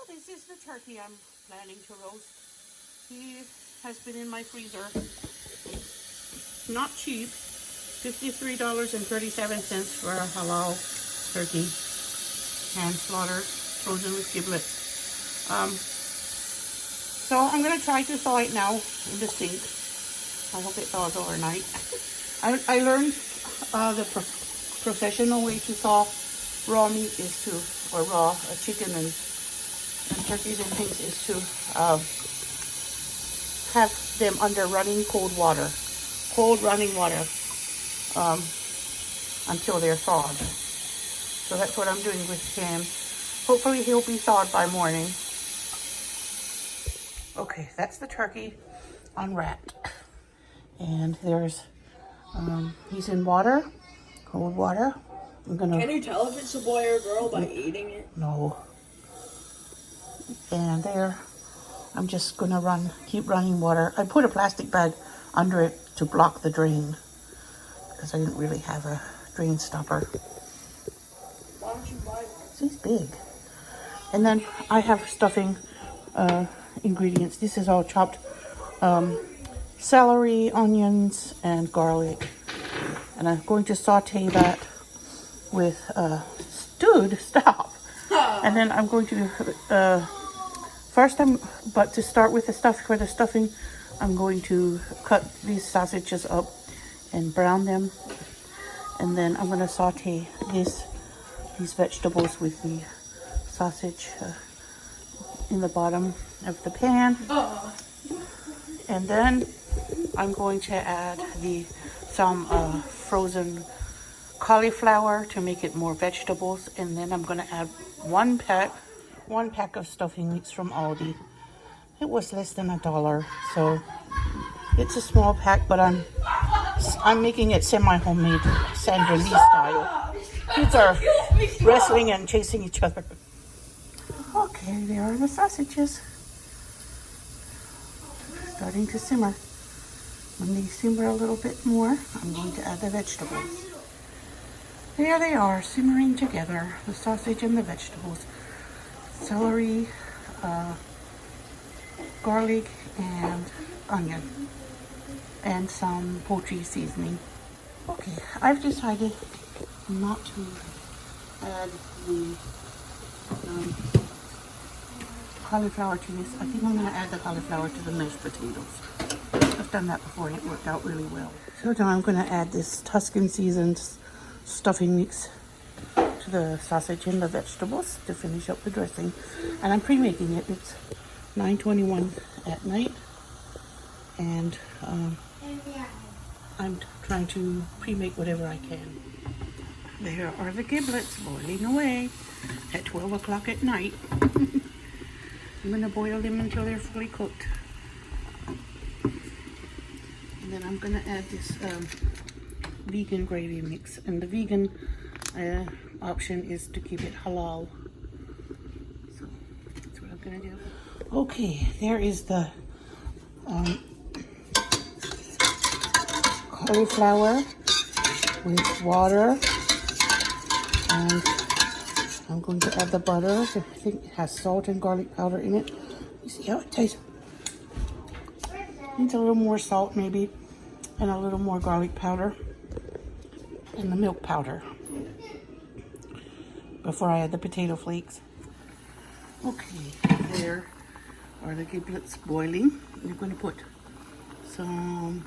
this is the turkey I'm planning to roast. He has been in my freezer. It's not cheap. $53.37 for a halal turkey, hand slaughtered, frozen with giblets. So I'm gonna try to thaw it now in the sink. I hope it thaws overnight. I learned the professional way to thaw raw meat is to, or raw chicken and turkeys and things, is to have them under running cold running water, until they're thawed. So that's what I'm doing with him. Hopefully he'll be thawed by morning. Okay, that's the turkey unwrapped. And there's, he's in water, cold water. Can you tell if it's a boy or a girl by eating it? No. And there, I'm just gonna keep running water. I put a plastic bag under it to block the drain because I didn't really have a drain stopper. Why don't you buy one? He's big. And then I have stuffing ingredients. This is all chopped celery, onions, and garlic. And I'm going to saute that with stop. And then I'm going to to start with the stuff for the stuffing, I'm going to cut these sausages up and brown them. And then I'm going to saute these vegetables with the sausage in the bottom of the pan. And then I'm going to add some frozen cauliflower to make it more vegetables. And then I'm going to add one pack of stuffing mix from Aldi. It was less than $1, so it's a small pack, but I'm making it semi-homemade, Sandra Lee style. Kids are wrestling and chasing each other. Okay, there are the sausages. Starting to simmer. When they simmer a little bit more, I'm going to add the vegetables. There they are, simmering together, the sausage and the vegetables. Celery, garlic, and onion, and some poultry seasoning. Okay, I've decided not to add the cauliflower to this. I think I'm going to add the cauliflower to the mashed potatoes. I've done that before and it worked out really well. So now I'm going to add this Tuscan seasoned stuffing mix to the sausage and the vegetables to finish up the dressing. And I'm pre-making it. It's 9:21 at night. And I'm trying to pre-make whatever I can. There are the giblets boiling away at 12 o'clock at night. I'm going to boil them until they're fully cooked. And then I'm going to add this vegan gravy mix. And the vegan option is to keep it halal. So that's what I'm going to do. Okay, there is the cauliflower with water. And I'm going to add the butter. I think it has salt and garlic powder in it. You see how it tastes? Needs a little more salt maybe, and a little more garlic powder, and the milk powder before I add the potato flakes. Okay, there are the giblets boiling. I'm going to put some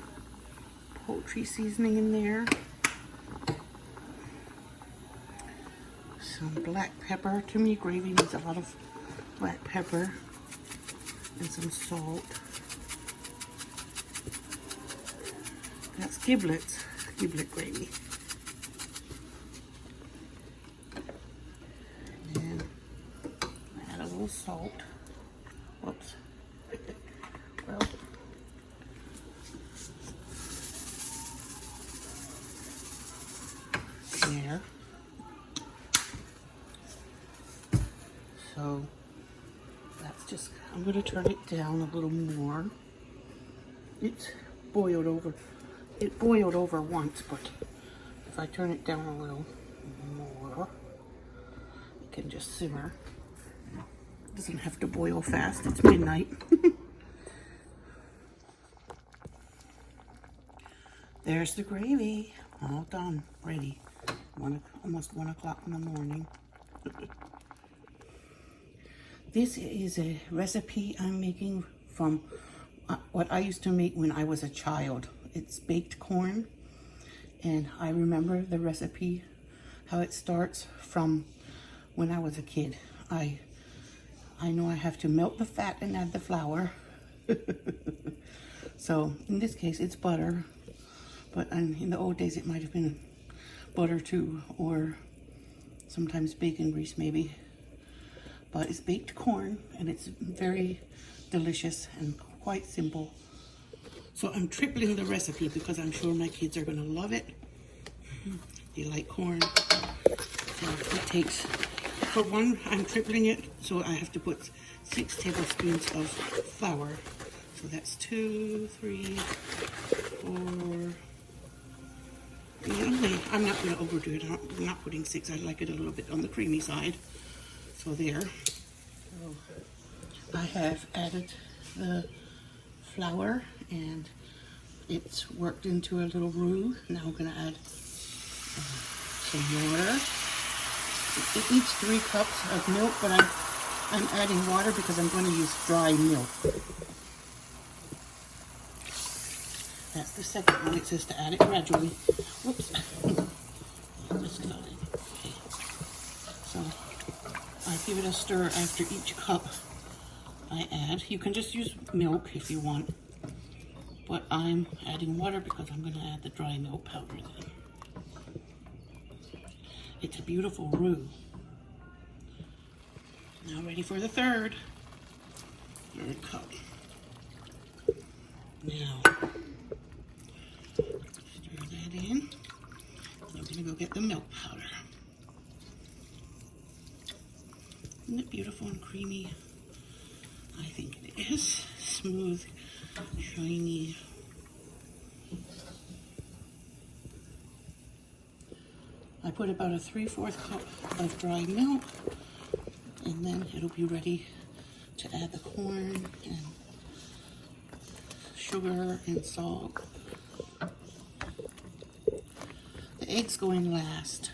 poultry seasoning in there. Some black pepper. To me, gravy needs a lot of black pepper and some salt. That's giblet gravy. And add a little salt. Whoops. Well, there. So that's just, I'm going to turn it down a little more. It's boiled over. It boiled over once, but if I turn it down a little more, it can just simmer. Doesn't have to boil fast. It's midnight. There's the gravy. All done. Ready. Almost 1 o'clock in the morning. This is a recipe I'm making from what I used to make when I was a child. It's baked corn. And I remember the recipe, how it starts from when I was a kid. I know I have to melt the fat and add the flour. So in this case, it's butter. But in the old days, it might have been butter too, or sometimes bacon grease maybe. But it's baked corn, and it's very delicious and quite simple. So I'm tripling the recipe because I'm sure my kids are going to love it. They like corn. So it takes, for one, I'm tripling it, so I have to put 6 tablespoons of flour. So that's 2, 3, 4. I'm not going to overdo it. I'm not putting 6. I like it a little bit on the creamy side. So there. So I have added the flour and it's worked into a little roux. Now I'm going to add some water. It needs 3 cups of milk, but I'm adding water because I'm going to use dry milk. That's the second one. It says to add it gradually. Whoops. Just got it. Okay. So I give it a stir after each cup I add. You can just use milk if you want, but I'm adding water because I'm going to add the dry milk powder then. It's a beautiful roux. Now ready for the third cup. Now stir that in. I'm going to go get the milk powder. Isn't it beautiful and creamy? I think it is. Smooth, shiny. I put about a 3/4 cup of dry milk, and then it'll be ready to add the corn and sugar and salt. The eggs go in last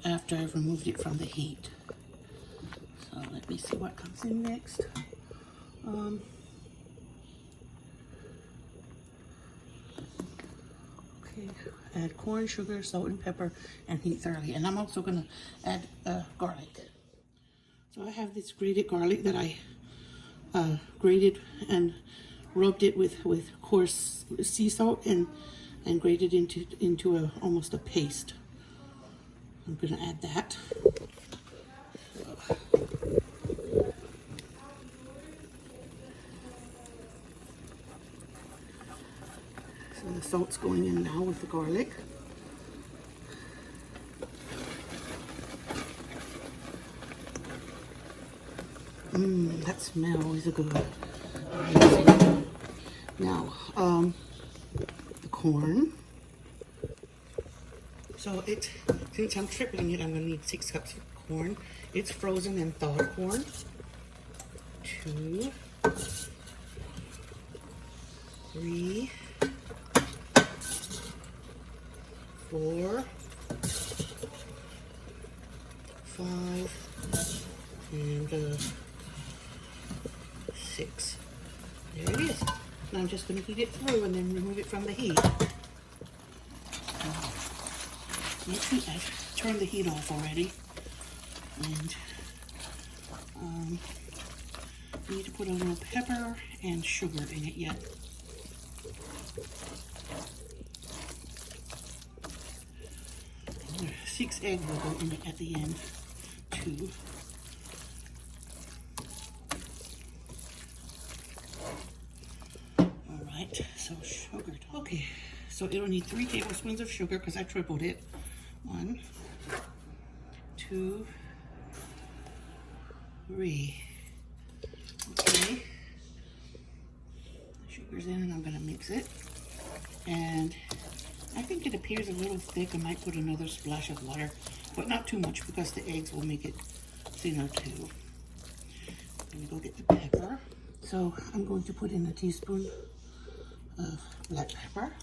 after I've removed it from the heat. So let me see what comes in next. Okay, add corn, sugar, salt, and pepper, and heat thoroughly. And I'm also going to add garlic. So I have this grated garlic that I grated and rubbed it with coarse sea salt and grated into almost a paste. I'm going to add that. So the salt's going in now with the garlic. That smell is good. Now, the corn. So since I'm tripling it, I'm going to need 6 cups of corn. It's frozen and thawed corn. 2, 3, 4, 5, and 6. There it is. And I'm just going to heat it through and then remove it from the heat. I've turned the heat off already. And I need to put a little pepper and sugar in it yet. And 6 eggs will go in it at the end, 2. Alright, so sugar. Okay, so it'll need 3 tablespoons of sugar because I tripled it. 1, 2, 3. Okay. The sugar's in and I'm going to mix it. And I think it appears a little thick. I might put another splash of water, but not too much because the eggs will make it thinner too. I'm gonna go get the pepper. So I'm going to put in a teaspoon of black pepper.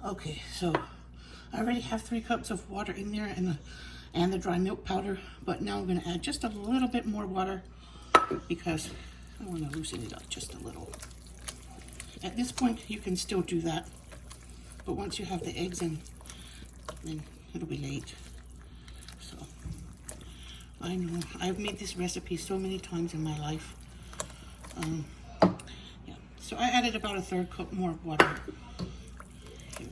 Okay, so I already have 3 cups of water in there and the dry milk powder, but now I'm going to add just a little bit more water because I want to loosen it up just a little. At this point, you can still do that, but once you have the eggs in, then it'll be late. So I know I've made this recipe so many times in my life. Yeah, so I added about a 1/3 cup more water here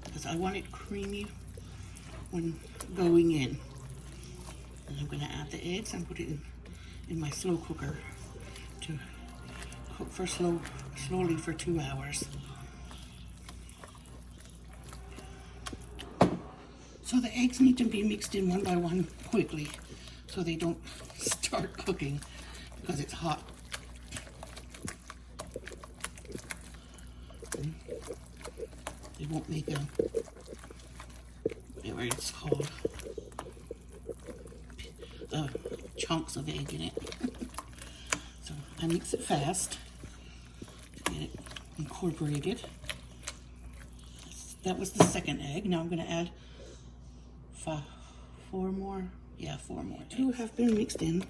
because I want it creamy when going in. And I'm going to add the eggs and put it in my slow cooker to cook for slowly for 2 hours. So the eggs need to be mixed in one by one quickly so they don't start cooking because it's hot. They won't make whatever it's called, chunks of egg in it. So I mix it fast to get it incorporated. That was the second egg. Now I'm going to add 4 more. Yeah, 4 more. 2 have been mixed in,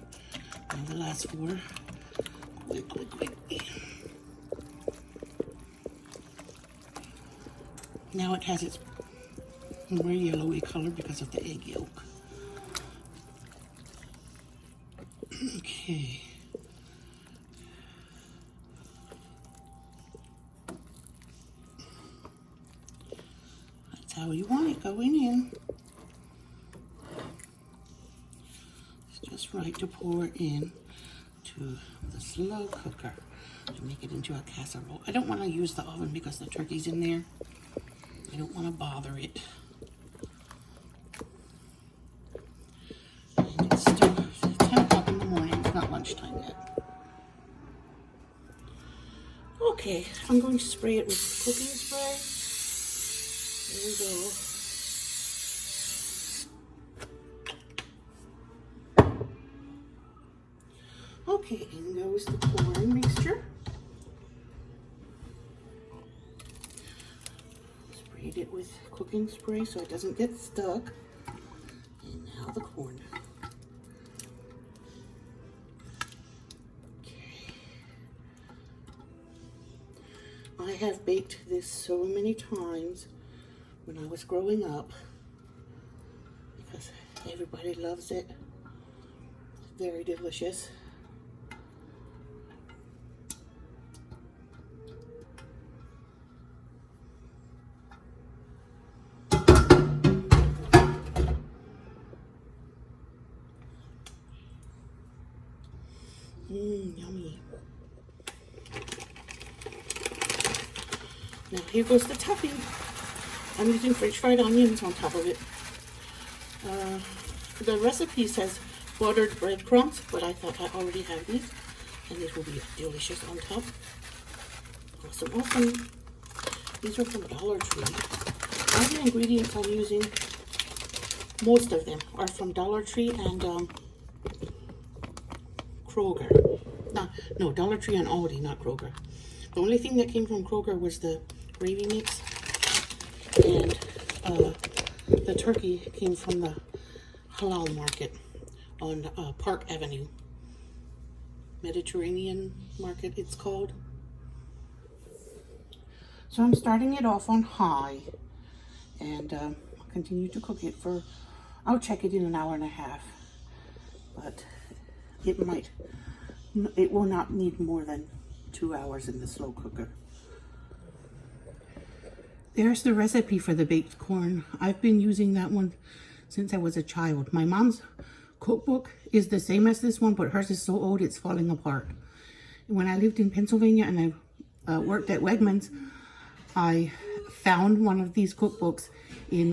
and the last 4 quickly. Now it has its more yellowy color because of the egg yolk. Okay. That's how you want it going in. It's just right to pour in to the slow cooker to make it into a casserole. I don't want to use the oven because the turkey's in there. I don't want to bother it. And it's still 10 o'clock in the morning. It's not lunchtime yet. Okay, I'm going to spray it with cooking spray. There we go. Okay, in goes the corn mixture. Sprayed it with cooking spray so it doesn't get stuck. And now the corn. Okay. I have baked this so many times when I was growing up because everybody loves it. It's very delicious. Yummy. Now here goes the topping. I'm using French fried onions on top of it. The recipe says buttered breadcrumbs, but I thought I already have these, and these will be delicious on top. Awesome, awesome. These are from Dollar Tree. All the ingredients I'm using, most of them, are from Dollar Tree and Kroger. No, Dollar Tree and Aldi, not Kroger. The only thing that came from Kroger was the gravy mix, and the turkey came from the Halal market on Park Avenue. Mediterranean market, it's called. So I'm starting it off on high, and I'll continue to cook it for, I'll check it in an hour and a half, but it will not need more than 2 hours in the slow cooker. There's the recipe for the baked corn. I've been using that one since I was a child. My mom's cookbook is the same as this one, but hers is so old it's falling apart. When I lived in Pennsylvania and I worked at Wegmans, I found one of these cookbooks in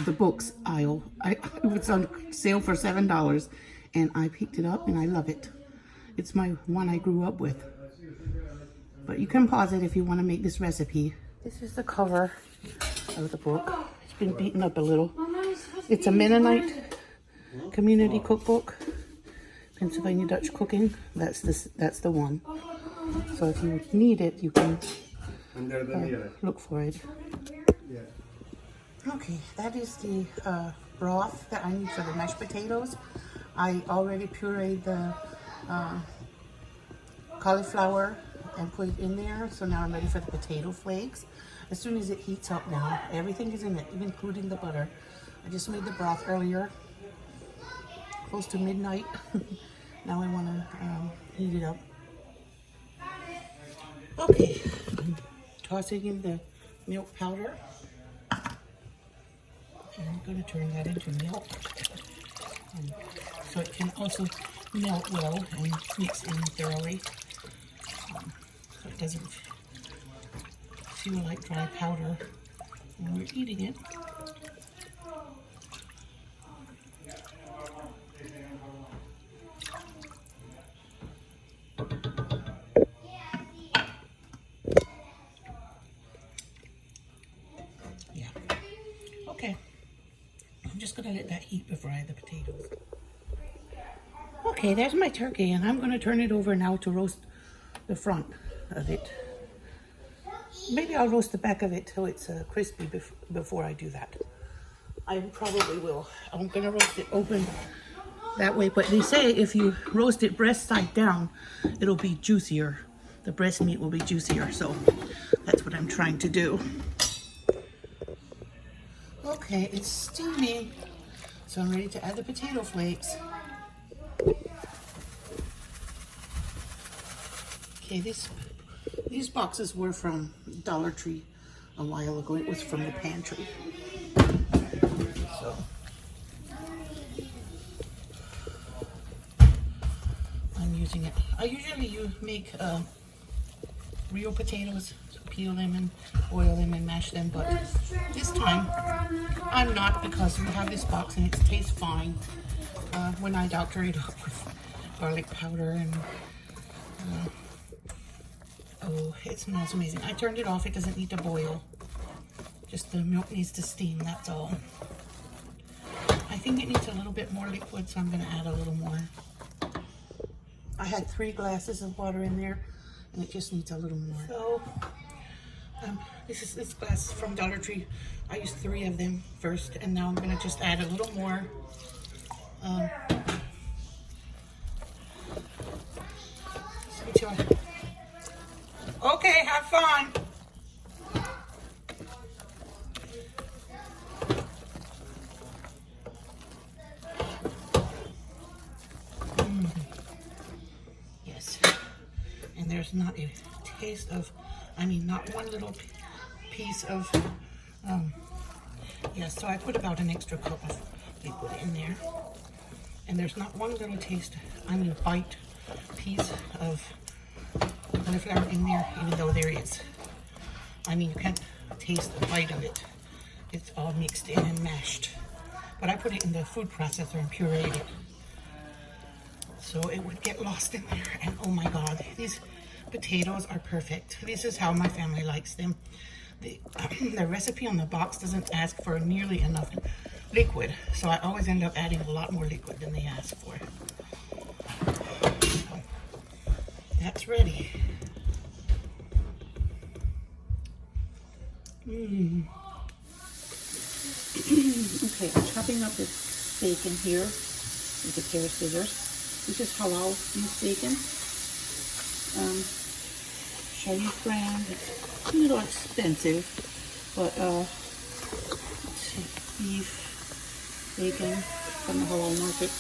the books aisle. It was on sale for $7, and I picked it up and I love it. It's my one I grew up with. But you can pause it if you want to make this recipe. This is the cover of the book. It's been beaten up a little. It's a Mennonite community cookbook. Pennsylvania Dutch cooking. That's the one. So if you need it, you can look for it. Okay, that is the broth that I need for the mashed potatoes. I already pureed the cauliflower and put it in there. So now I'm ready for the potato flakes. As soon as it heats up now, everything is in it, including the butter. I just made the broth earlier, close to midnight. Now I want to heat it up. Okay, I'm tossing in the milk powder. And I'm going to turn that into milk. So it can also melt well and mix in thoroughly. So it doesn't feel like dry powder when we're eating it. Yeah. Okay. I'm just going to let that heat before I add the potatoes. Okay, there's my turkey, and I'm going to turn it over now to roast the front of it. Maybe I'll roast the back of it till it's crispy before I do that. I probably will. I'm going to roast it open that way, but they say if you roast it breast side down, it'll be juicier. The breast meat will be juicier, so that's what I'm trying to do. Okay, it's steaming, so I'm ready to add the potato flakes. Okay, these boxes were from Dollar Tree a while ago. It was from the pantry. So I'm using it. I usually make real potatoes, so peel them and boil them and mash them, but this time I'm not, because we have this box and it tastes fine. When I doctor it up with garlic powder and oh, it smells amazing. I turned it off. It doesn't need to boil. Just the milk needs to steam, that's all. I think it needs a little bit more liquid, so I'm going to add a little more. I had 3 glasses of water in there, and it just needs a little more. So, this glass is from Dollar Tree. I used 3 of them first, and now I'm going to just add a little more. Okay, have fun. Yes, and there's not a taste of, not one little piece of, yeah, so I put about an extra cup of liquid in there, and there's not one little taste, bite piece of cauliflower in there, even though there is. You can't taste the bite of it. It's all mixed in and mashed. But I put it in the food processor and pureed it, so it would get lost in there. And oh my God, these potatoes are perfect. This is how my family likes them. The recipe on the box doesn't ask for nearly enough liquid, so I always end up adding a lot more liquid than they ask for. So that's ready. Okay, I'm chopping up this bacon here with a pair of scissors. This is Halal beef bacon. Chinese brand. It's a little expensive, but it's beef bacon from the Halal market.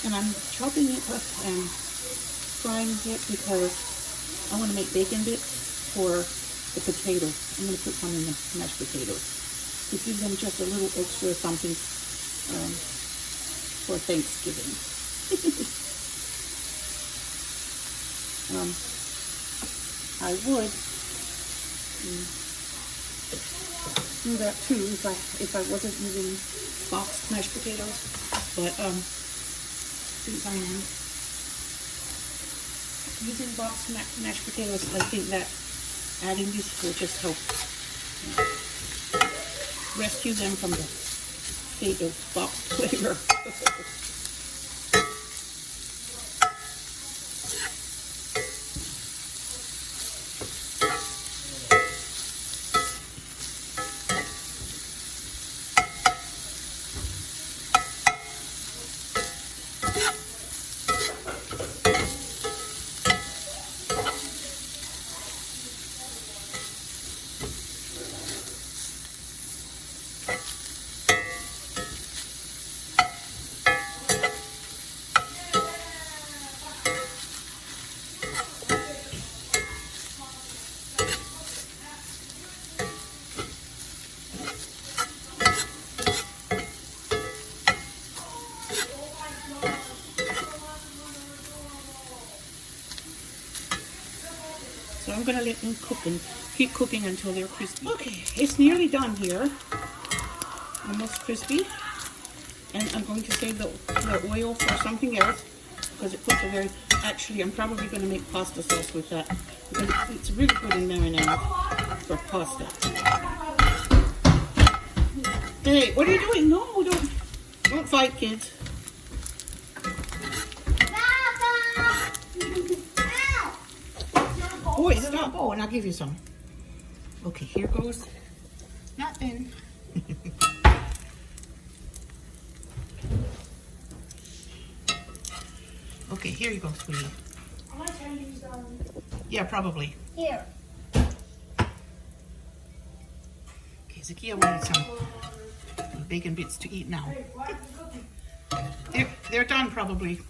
And I'm chopping it up and frying it because I want to make bacon bits for the potatoes. I'm going to put some in the mashed potatoes to give them just a little extra something for Thanksgiving. I would do that too if I wasn't using boxed mashed potatoes, but since I am, using boxed mashed potatoes, I think that adding this will just help rescue them from the fate of boxed flavor. So I'm going to let them cook and keep cooking until they're crispy. Okay, it's nearly done here. Almost crispy. And I'm going to save the oil for something else because it puts a very... Actually, I'm probably going to make pasta sauce with that because it's really good in marinade for pasta. Hey, what are you doing? No, don't fight, kids. Boy, stop. Oh, and I'll give you some. Okay, here goes nothing. Okay, here you go, sweetie. I'm gonna turn these on. Yeah, probably. Here. Okay, Zakia wanted some bacon bits to eat now. Hey, why are you cooking? They're done probably.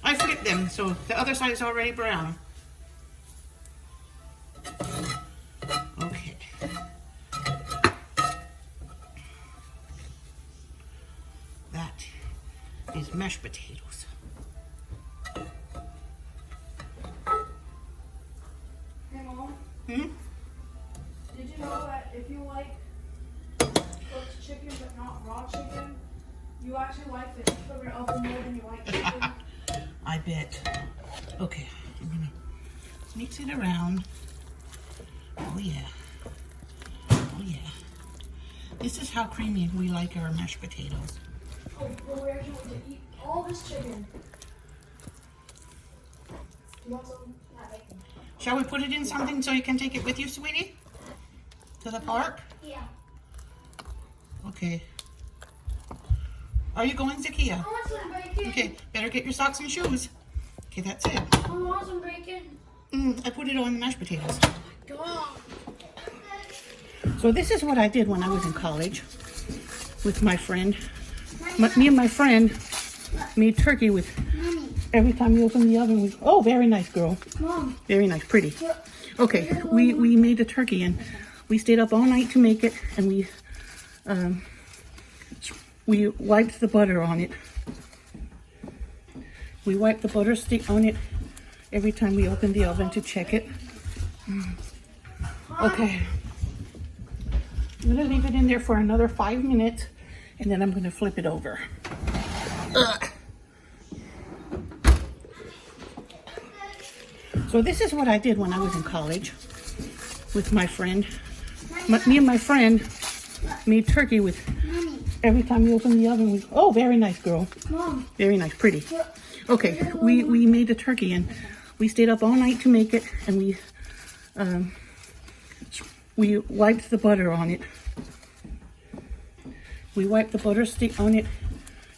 I flipped them, so the other side is already brown. Okay. That is mashed potatoes. Hey, Mom. Hmm? Did you know that if you like cooked chicken but not raw chicken, you actually like the sugar of the more than you like chicken? I bet. Okay, I'm gonna mix it around. Oh yeah. Oh yeah. This is how creamy we like our mashed potatoes. Oh, but we're actually going to eat all this chicken. You want some? Yeah, bacon. Shall we put it in something so you can take it with you, sweetie? To the park? Yeah. Okay. Are you going, Zakia? I want some bacon. Okay, better get your socks and shoes. Okay, that's it. I want some bacon. I put it on the mashed potatoes. God. So this is what I did when I was in college with my friend. Me and my friend made turkey with, every time you open the oven, we, oh, very nice, girl. Mom. Very nice, pretty. Okay, we made a turkey and we stayed up all night to make it, and we wiped the butter on it. We wiped the butter stick on it every time we opened the oven to check it. Okay. I'm gonna leave it in there for another 5 minutes, and then I'm gonna flip it over. So this is what I did when I was in college with my friend. Me and my friend made turkey with, every time you open the oven, we, oh, very nice, girl. Mom. Very nice, pretty. Okay, we made a turkey and we stayed up all night to make it, and we wiped the butter on it. We wiped the butter stick on it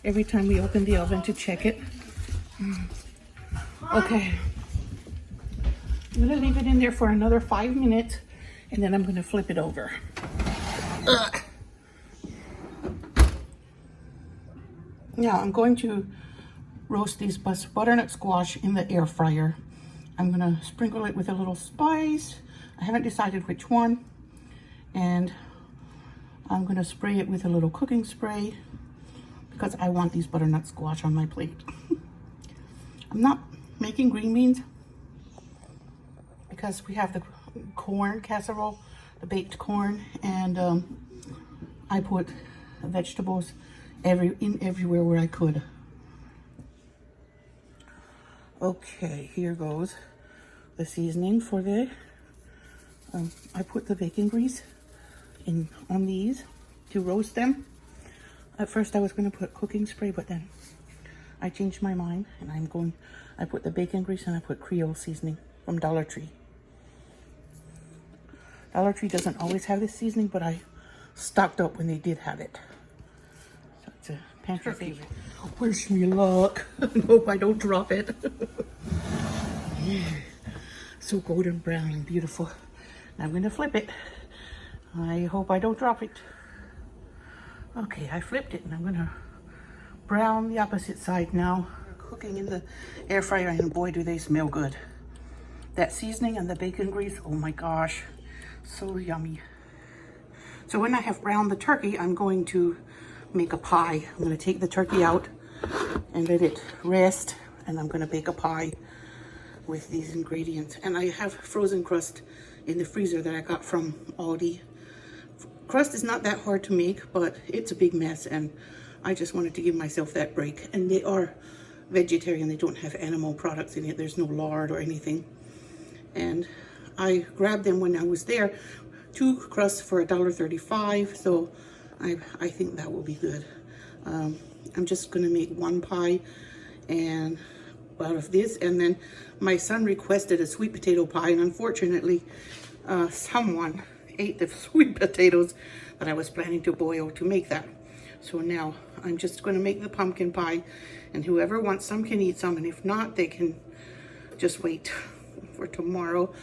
every time we opened the oven to check it. Okay. I'm gonna leave it in there for another 5 minutes, and then I'm gonna flip it over. Now I'm going to roast these butternut squash in the air fryer. I'm gonna sprinkle it with a little spice. I haven't decided which one. And I'm gonna spray it with a little cooking spray because I want these butternut squash on my plate. I'm not making green beans because we have the corn casserole, the baked corn, and I put vegetables everywhere where I could. Okay, here goes the seasoning for the, I put the bacon grease in on these to roast them. At first I was going to put cooking spray, but then I changed my mind and I put the bacon grease and I put Creole seasoning from Dollar Tree. Dollar Tree doesn't always have this seasoning, but I stocked up when they did have it. So it's a pantry favorite. Wish me luck. I hope I don't drop it. Yeah. So golden brown and beautiful. Now I'm going to flip it. I hope I don't drop it. Okay, I flipped it and I'm going to brown the opposite side now. We're cooking in the air fryer and boy do they smell good. That seasoning and the bacon grease, oh my gosh, so yummy. So when I have browned the turkey, I'm going to make a pie. I'm going to take the turkey out and let it rest, and I'm going to bake a pie with these ingredients. And I have frozen crust in the freezer that I got from Aldi. Crust is not that hard to make, but it's a big mess, and I just wanted to give myself that break. And they are vegetarian. They don't have animal products in it. There's no lard or anything. And I grabbed them when I was there. 2 crusts for $1.35, so I think that will be good. I'm just gonna make 1 pie and out of this, and then my son requested a sweet potato pie, and unfortunately someone ate the sweet potatoes that I was planning to boil to make that. So now I'm just going to make the pumpkin pie, and whoever wants some can eat some, and if not, they can just wait for tomorrow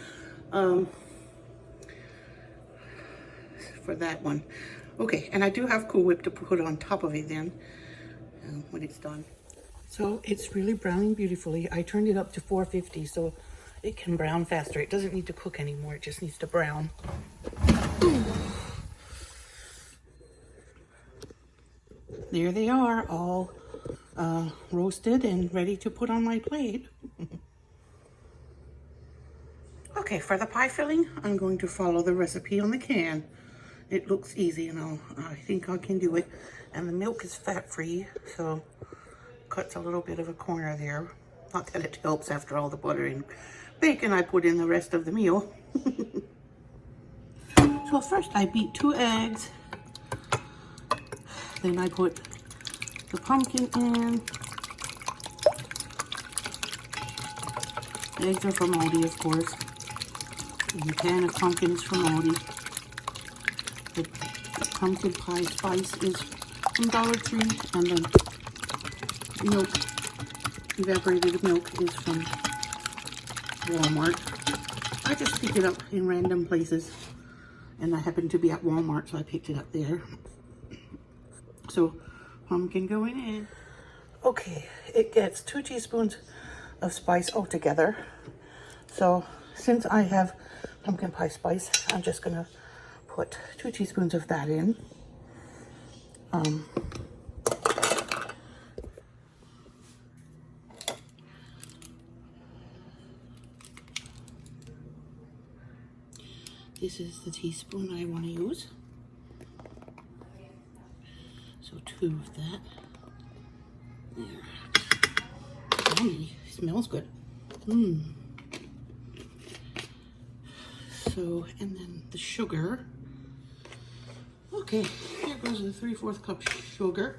for that one. Okay, and I do have Cool Whip to put on top of it then when it's done. So it's really browning beautifully. I turned it up to 450 so it can brown faster. It doesn't need to cook anymore. It just needs to brown. There they are, all roasted and ready to put on my plate. Okay, for the pie filling, I'm going to follow the recipe on the can. It looks easy, you know. I think I can do it. And the milk is fat-free, so cuts a little bit of a corner there. Not that it helps after all the butter and bacon I put in the rest of the meal. So first I beat 2 eggs. Then I put the pumpkin in. The eggs are from Aldi, of course. And the can of pumpkin is from Aldi. The pumpkin pie spice is from Dollar Tree, and the milk, evaporated milk, is from Walmart. I just pick it up in random places, and I happen to be at Walmart, so I picked it up there. So pumpkin going in. Okay, it gets 2 teaspoons of spice altogether. So since I have pumpkin pie spice, I'm just gonna put 2 teaspoons of that in. This is the teaspoon I want to use. So 2 of that. There. Yummy. Smells good. So, and then the sugar. Okay, here goes the 3/4 cup sugar.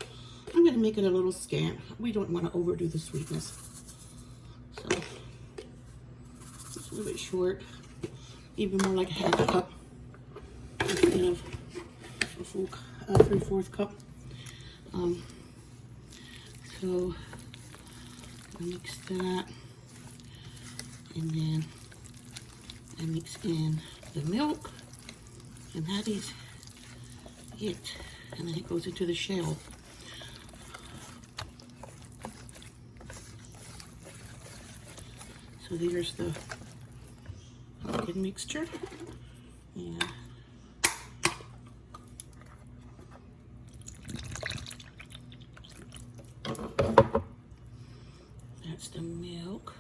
I'm going to make it a little scant. We don't want to overdo the sweetness. So, it's a little bit short. Even more like a 1/2 cup instead of a full 3/4 cup. So I mix that, and then I mix in the milk, and that is it. And then it goes into the shell. So there's the pumpkin mixture, and that's the milk.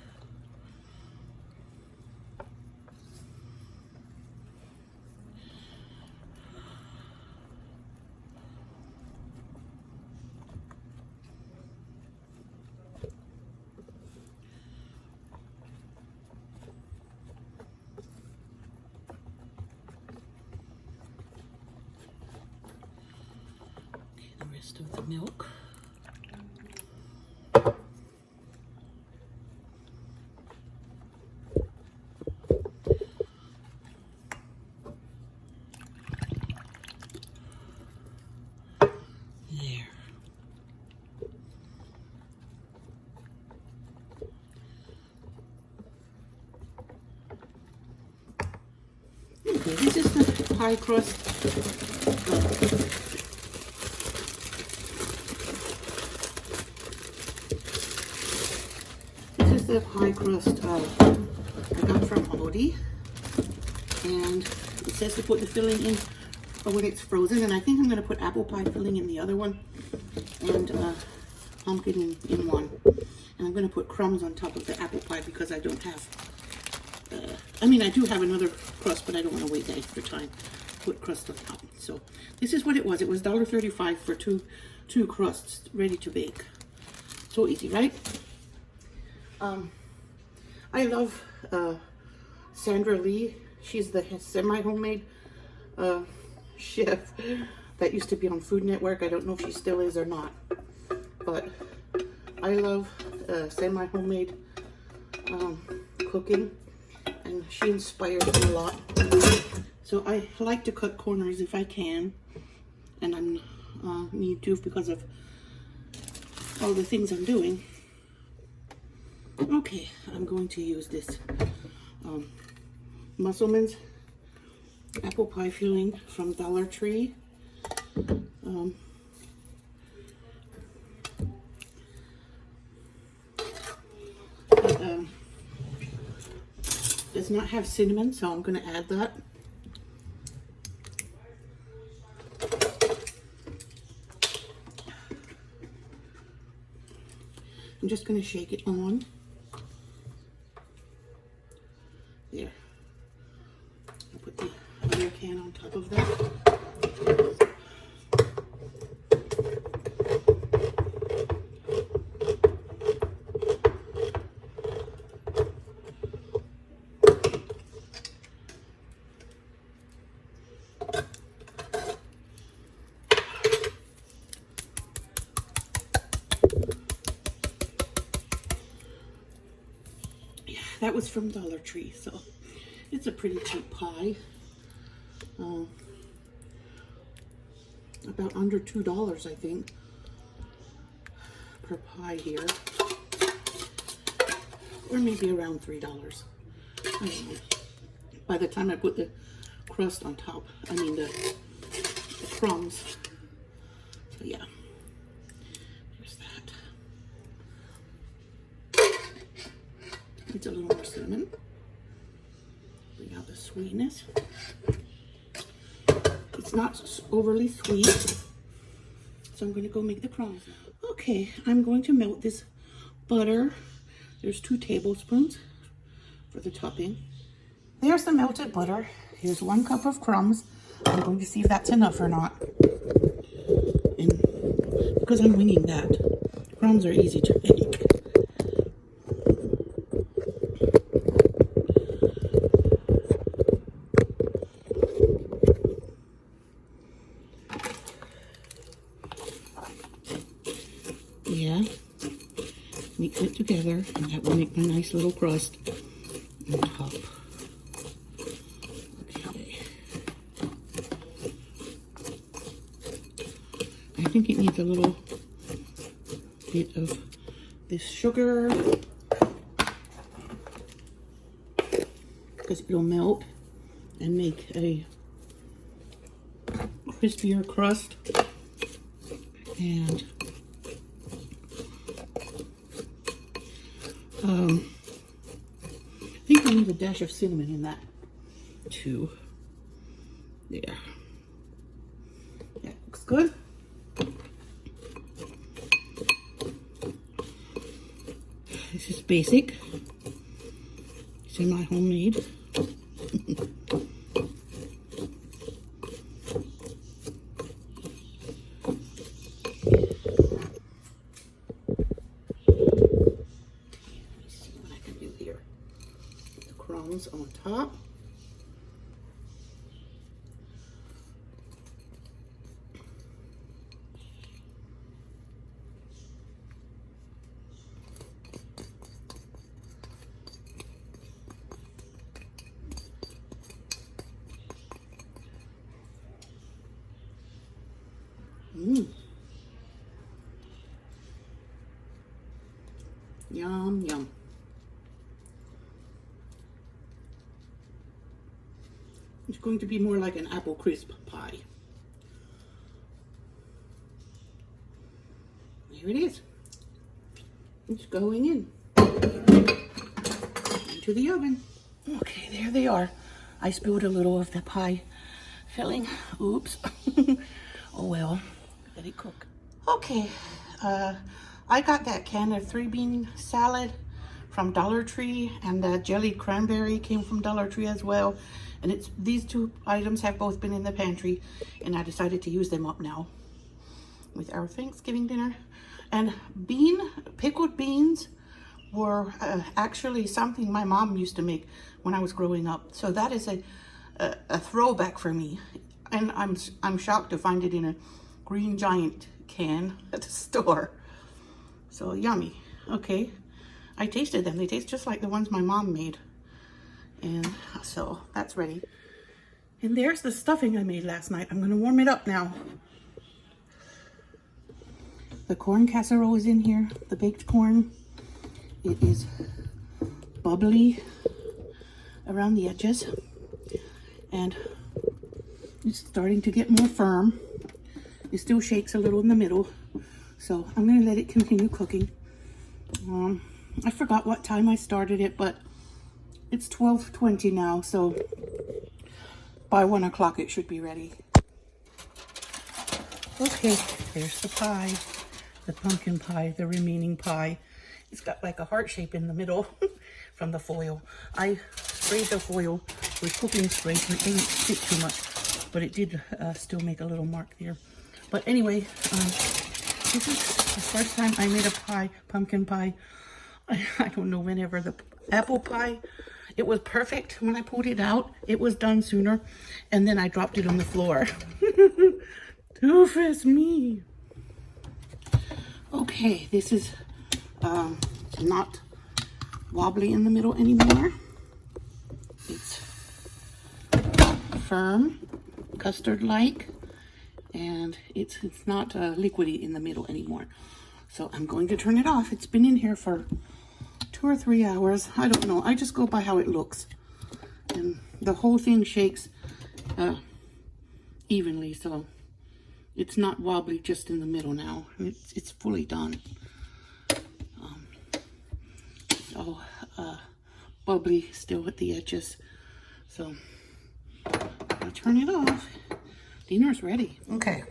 of the milk. There. Okay, this is the pie crust. This is the pie crust I got from Aldi, and it says to put the filling in when it's frozen, and I think I'm going to put apple pie filling in the other one, and pumpkin in one, and I'm going to put crumbs on top of the apple pie because I don't have, I mean, I do have another crust, but I don't want to wait that extra time to put crust on top. So this is what it was. It was $1.35 for two crusts ready to bake. So easy, right? I love Sandra Lee. She's the semi-homemade chef that used to be on Food Network. I don't know if she still is or not, but I love semi-homemade cooking, and she inspires me a lot. So I like to cut corners if I can, and I need to because of all the things I'm doing. Okay, I'm going to use this Musselman's apple pie filling from Dollar Tree. It does not have cinnamon, so I'm going to add that. I'm just going to shake it on. There. I'll put the other can on top of that. Yeah, that was from Dollar Tree, so it's a pretty cheap pie. About under $2, I think, per pie here. Or maybe around $3. I don't know. By the time I put the crust on top, I mean the crumbs. So yeah, there's that. It's a little more cinnamon. Bring out the sweetness. It's not overly sweet, so I'm going to go make the crumbs now. Okay, I'm going to melt this butter. There's 2 tablespoons for the topping. There's the melted butter. Here's 1 cup of crumbs. I'm going to see if that's enough or not. And because I'm winging that, crumbs are easy to make. Yeah, mix it together, and that will make my nice little crust on top. Okay. I think it needs a little bit of this sugar because it'll melt and make a crispier crust. And I think I need a dash of cinnamon in that too. There. That looks good. This is basic. Semi-homemade. On top. Mmm. Yum, yum. It's going to be more like an apple crisp pie. Here it is. It's going in. Into the oven. Okay, there they are. I spilled a little of the pie filling. Oops. Oh well, let it cook. Okay, I got that can of 3-bean salad from Dollar Tree, and the jellied cranberry came from Dollar Tree as well. And these two items have both been in the pantry, and I decided to use them up now with our Thanksgiving dinner. And pickled beans were actually something my mom used to make when I was growing up. So that is a throwback for me. And I'm shocked to find it in a Green Giant can at the store. So yummy. Okay, I tasted them. They taste just like the ones my mom made. And so that's ready. And there's the stuffing I made last night. I'm gonna warm it up now. The corn casserole is in here, the baked corn. It is bubbly around the edges, and it's starting to get more firm. It still shakes a little in the middle, so I'm gonna let it continue cooking. I forgot what time I started it, but it's 12:20 now, so by 1 o'clock it should be ready. Okay, there's the pie. The pumpkin pie, the remaining pie. It's got like a heart shape in the middle from the foil. I sprayed the foil with cooking spray and it didn't stick too much, but it did still make a little mark there. But anyway, this is the first time I made a pumpkin pie. I don't know, whenever. The apple pie, it was perfect when I pulled it out. It was done sooner, and then I dropped it on the floor. Doofus me. Okay, this is not wobbly in the middle anymore. It's firm, custard-like, and it's not liquidy in the middle anymore. So I'm going to turn it off. It's been in here for 2 or 3 hours. I don't know. I just go by how it looks. And the whole thing shakes evenly, so it's not wobbly just in the middle now. It's fully done. It's all bubbly still at the edges. So I'll turn it off. Dinner's ready. Okay.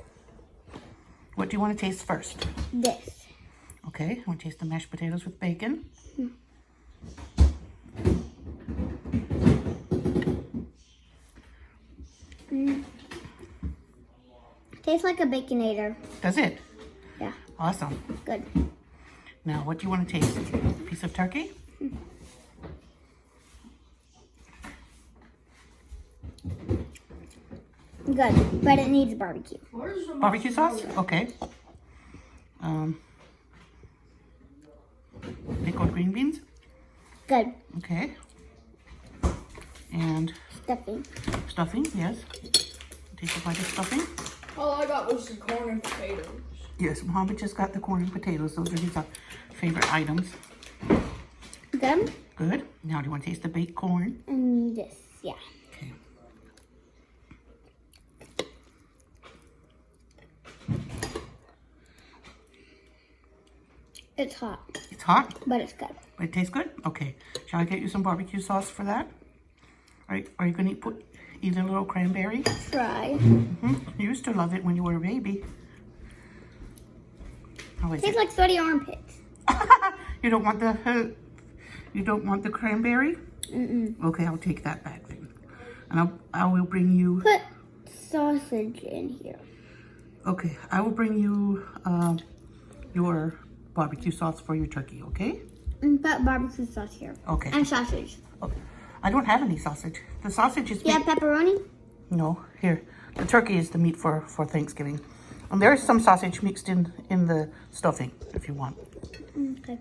What do you want to taste first? This. Okay, I want to taste the mashed potatoes with bacon. Tastes like a Baconator. Does it? Yeah. Awesome. Good. Now, what do you want to taste? A piece of turkey? Good, but it needs barbecue. Barbecue sauce? Okay. Pickled green beans? Good. Okay. And Stuffing. stuffing, yes. Taste a bite of stuffing. All I got was the corn and potatoes. Yes, Muhammad just got the corn and potatoes. Those are his favorite items. Good. Good. Now, do you want to taste the baked corn? And this, yeah. Okay. It's hot, It's hot, but it's good. but it tastes good? Okay. Shall I get you some barbecue sauce for that? Are you going to put either a little cranberry? Try. You used to love it when you were a baby. How is Tastes it? like sweaty armpits. You don't want the cranberry? Mm-mm. Okay, I'll take that back then. And I will bring you. Put sausage in here. Okay, I will bring you your barbecue sauce for your turkey. Okay? And put barbecue sauce here. Okay. And sausage. Oh, I don't have any sausage. The sausage is. Do you have pepperoni? No, here. The turkey is the meat for Thanksgiving. And there's some sausage mixed in the stuffing if you want. Okay.